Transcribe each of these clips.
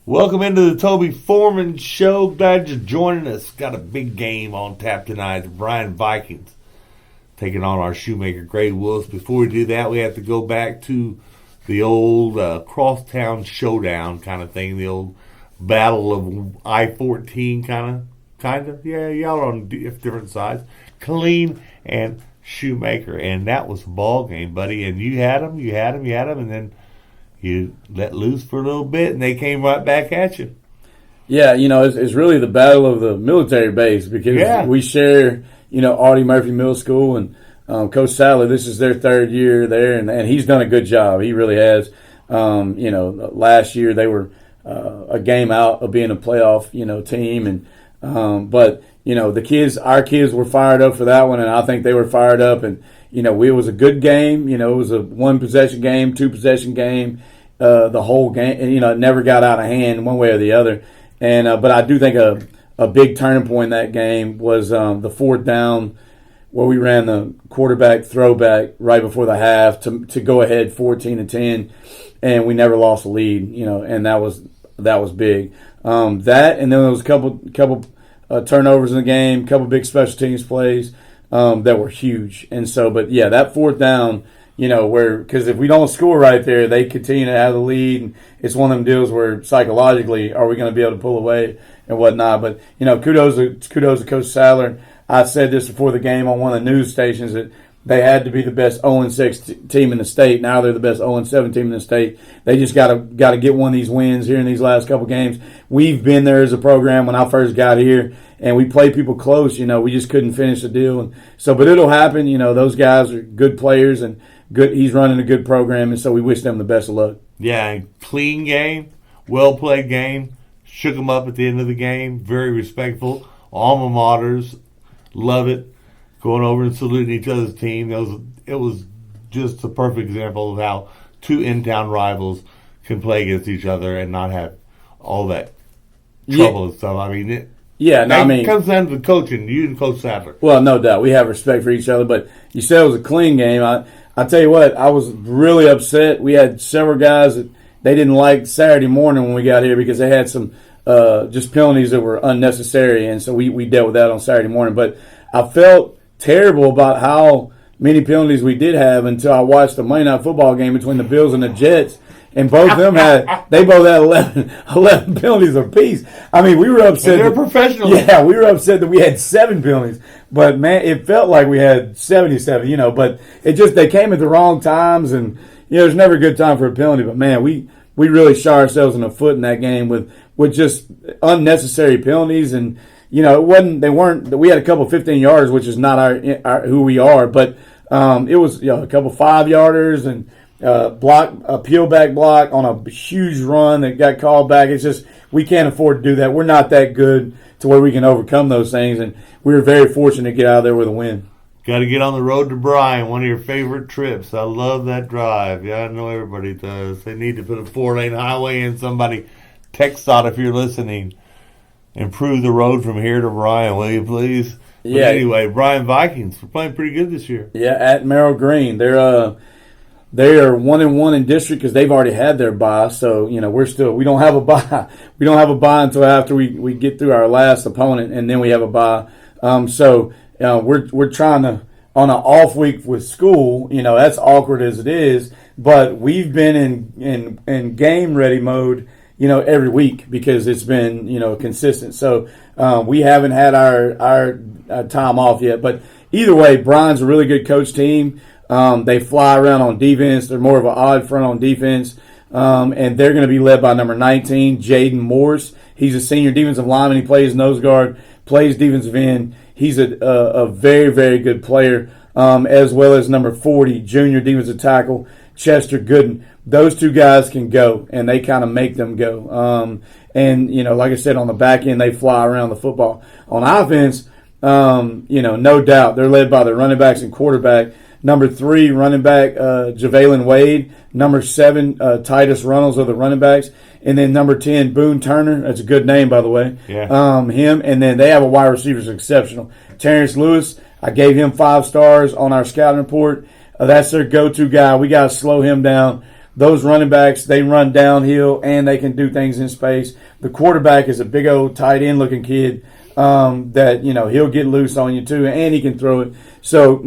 Welcome into the Toby Foreman Show. Glad you're joining us. Got a big game on tap tonight. The Bryan Vikings taking on our Shoemaker Gray Wolves. Before we do that, we have to go back to the old crosstown showdown kind of thing. The old battle of I-14 kind of. Yeah, y'all are on different sides. Killeen and Shoemaker. And that was a ball game, buddy. And you had them, and then you let loose for a little bit, and they came right back at you. Yeah, it's really the battle of the military base because we share, Audie Murphy Middle School and Coach Sadler. This is their third year there, and he's done a good job. He really has. Last year they were a game out of being a playoff, team, and but the kids, our kids were fired up for that one, and I think they were fired up. And it was a good game. It was a 1-possession game, 2-possession game. The whole game, and it never got out of hand one way or the other. And but I do think a big turning point in that game was the fourth down where we ran the quarterback throwback right before the half to go ahead 14-10, and we never lost the lead. And that was big. That, and then there was a couple turnovers in the game, a couple big special teams plays that were huge. And so, but yeah, that fourth down. Because if we don't score right there, they continue to have the lead. And it's one of them deals where psychologically, are we going to be able to pull away and whatnot? But, kudos to Coach Sadler. I said this before the game on one of the news stations that they had to be the best 0-6 team in the state. Now they're the best 0-7 team in the state. They just got to get one of these wins here in these last couple games. We've been there as a program when I first got here, and we played people close. We just couldn't finish the deal. And so, but it'll happen. Those guys are good players and good. He's running a good program, and so we wish them the best of luck. Yeah, clean game, well played game. Shook them up at the end of the game. Very respectful. Alma maters, love it. Going over and saluting each other's team. It was just a perfect example of how two in-town rivals can play against each other and not have all that trouble and stuff. I mean, it comes down to the coaching, you and Coach Sadler. Well, no doubt. We have respect for each other, but you said it was a clean game. I tell you what, I was really upset. We had several guys that they didn't like Saturday morning when we got here because they had some just penalties that were unnecessary, and so we dealt with that on Saturday morning. But I felt terrible about how many penalties we did have until I watched the Monday Night Football game between the Bills and the Jets, and both of them had 11 penalties apiece. I mean, we were upset. They're professionals. Yeah, we were upset that we had 7 penalties, but man, it felt like we had 77. But they came at the wrong times, and there's never a good time for a penalty. But man, we really shot ourselves in the foot in that game with just unnecessary penalties. And we had a couple 15-yarders, which is not our who we are, but it was a couple 5-yarders and a peel back block on a huge run that got called back. It's just we can't afford to do that. We're not that good to where we can overcome those things, and we were very fortunate to get out of there with a win. Got to get on the road to Bryan, one of your favorite trips. I love that drive. Yeah, I know everybody does. They need to put a 4-lane highway in. Somebody text out if you're listening. Improve the road from here to Bryan, will you please? But anyway, Bryan Vikings, we're playing pretty good this year. Yeah, at Merrill Green. They are 1-1 in district because they've already had their bye. So, we don't have a bye. We don't have a bye until after we get through our last opponent, and then we have a bye. We're trying to, on an off week with school, that's awkward as it is, but we've been in game ready mode, every week because it's been, consistent. So we haven't had our time off yet. But either way, Bryan's a really good coach team. They fly around on defense. They're more of an odd front on defense. And they're going to be led by number 19, Jaden Morse. He's a senior defensive lineman. He plays nose guard, plays defensive end. He's a very, very good player, as well as number 40, junior defensive tackle, Chester Gooden. Those two guys can go, and they kind of make them go. Like I said, on the back end, they fly around the football. On offense, no doubt, they're led by the running backs and quarterback. Number 3, running back, Javalyn Wade. Number 7, Titus Runnels are the running backs. And then number 10, Boone Turner. That's a good name, by the way. Yeah. Him. And then they have a wide receiver who's exceptional. Terrence Lewis, I gave him 5 stars on our scouting report. That's their go-to guy. We got to slow him down. those running backs, they run downhill and they can do things in space. The quarterback is a big old tight end looking kid that, he'll get loose on you too, and he can throw it. So,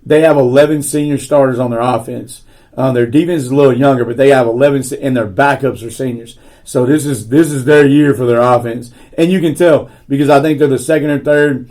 they have 11 senior starters on their offense. Their defense is a little younger, but they have 11, and their backups are seniors. So this is their year for their offense, and you can tell because I think they're the second or third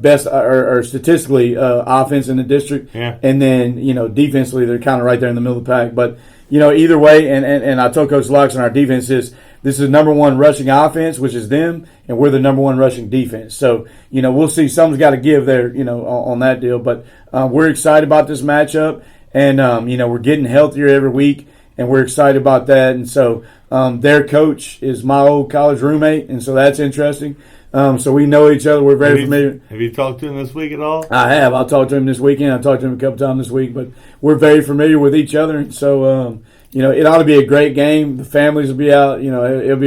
best or statistically offense in the district. Yeah. And then defensively they're kind of right there in the middle of the pack. But either way, and I told Coach Locks on our defense this is number one rushing offense, which is them, and we're the number one rushing defense. So we'll see. Something's got to give there, on that deal. But we're excited about this matchup, and we're getting healthier every week. And we're excited about that. And so their coach is my old college roommate, and so that's interesting. So we know each other. We're very familiar. Have you talked to him this week at all? I have. I'll talk to him this weekend. I talked to him a couple times this week. But we're very familiar with each other. And so, it ought to be a great game. The families will be out. It'll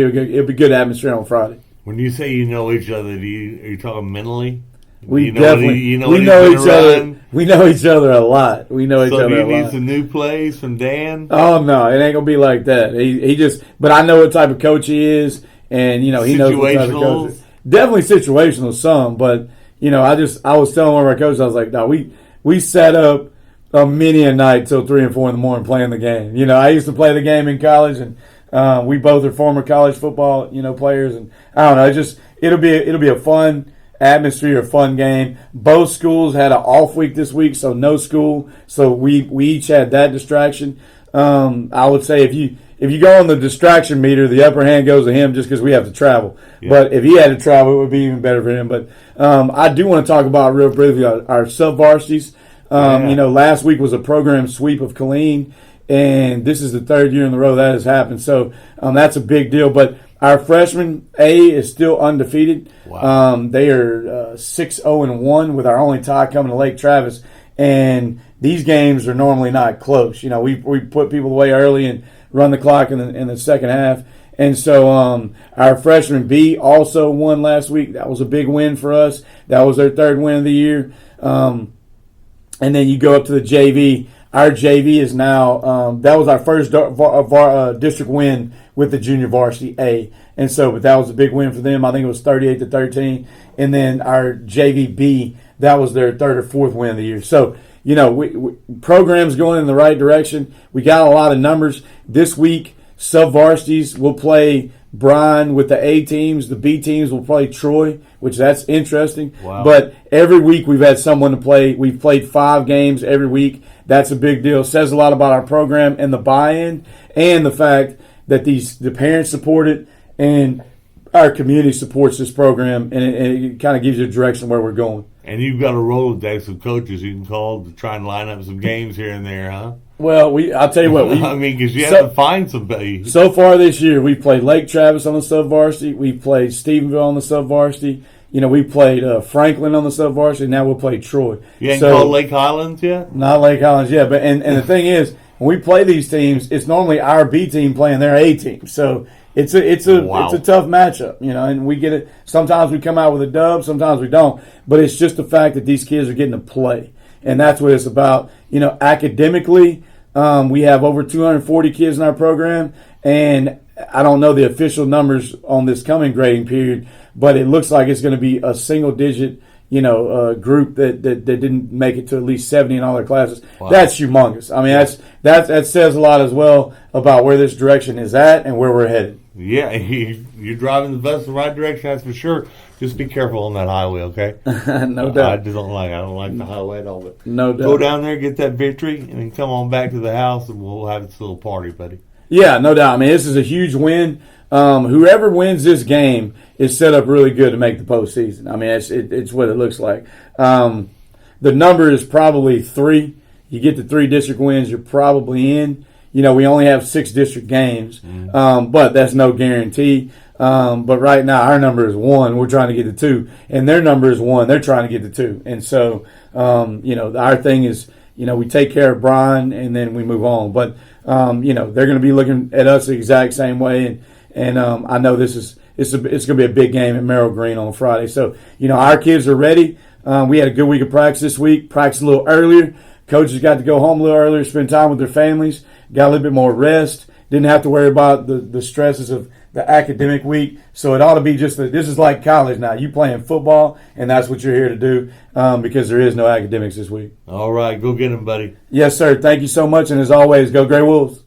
be good atmosphere on Friday. When you say you know each other, are you talking mentally? We definitely we know each other. We know each other a lot. We know each other a lot. So do you need some new plays from Dan? Oh no, it ain't gonna be like that. He just. But I know what type of coach he is, and he knows what type of coach. Definitely situational some, but I was telling one of our coaches, I was like, no, we sat up many a night till 3 and 4 in the morning playing the game. I used to play the game in college, and we both are former college football players, and I don't know, it'll be a fun atmosphere, a fun game. Both schools had an off week this week, so no school. So we each had that distraction. I would say if you go on the distraction meter, the upper hand goes to him just because we have to travel. Yeah. But if he had to travel, it would be even better for him. But I do want to talk about real briefly our sub-varsities. Last week was a program sweep of Killeen, and this is the third year in a row that has happened. So that's a big deal. But our freshman A is still undefeated. Wow. They are 6-0-1 with our only tie coming to Lake Travis. And these games are normally not close. We put people away early and run the clock in the second half. And so our freshman B also won last week. That was a big win for us. That was their third win of the year. And then you go up to the JV. Our JV is now that was our first district win with the junior varsity A, and so but that was a big win for them. I think it was 38-13, and then our JV B, that was their third or fourth win of the year. So we programs going in the right direction. We got a lot of numbers this week. Sub varsities will play Bryan with the A teams. The B teams will play Troy, which that's interesting. Wow. But every week we've had someone to play. We've played 5 games every week. That's a big deal. Says a lot about our program and the buy-in and the fact that the parents support it and our community supports this program, and it kind of gives you a direction where we're going. And you've got a Rolodex of coaches you can call to try and line up some games here and there, huh? Well, I'll tell you what. Because you have to find somebody. So far this year, we've played Lake Travis on the sub-varsity. We've played Stephenville on the sub-varsity. We played Franklin on the sub-varsity. Now we'll play Troy. You ain't called Lake Highlands yet? Not Lake Highlands yet. But and the thing is, when we play these teams, it's normally our B team playing their A team. So it's a tough matchup, and we get it. Sometimes we come out with a dub, sometimes we don't. But it's just the fact that these kids are getting to play. And that's what it's about. Academically, we have over 240 kids in our program, and I don't know the official numbers on this coming grading period, but it looks like it's going to be a single-digit, group that didn't make it to at least 70 in all their classes. Wow. That's humongous. I mean, that says a lot as well about where this direction is at and where we're headed. Yeah, you're driving the bus in the right direction, that's for sure. Just be careful on that highway, okay? No doubt. I don't like the highway at all. But no doubt. Go down there, get that victory, and then come on back to the house, and we'll have this little party, buddy. Yeah, no doubt. I mean, this is a huge win. Whoever wins this game is set up really good to make the postseason. I mean, it's what it looks like. The number is probably 3. You get the 3 district wins, you're probably in. We only have 6 district games, but that's no guarantee. But right now, our number is 1. We're trying to get to 2. And their number is 1. They're trying to get to 2. And so, our thing is, we take care of Bryan and then we move on. But, they're going to be looking at us the exact same way. And I know it's going to be a big game at Merrill Green on Friday. So, our kids are ready. We had a good week of practice this week. Practiced a little earlier. Coaches got to go home a little earlier, spend time with their families, got a little bit more rest, didn't have to worry about the stresses of the academic week. So it ought to be just this is like college now. You playing football, and that's what you're here to do because there is no academics this week. All right, go get them, buddy. Yes, sir. Thank you so much, and as always, go Grey Wolves.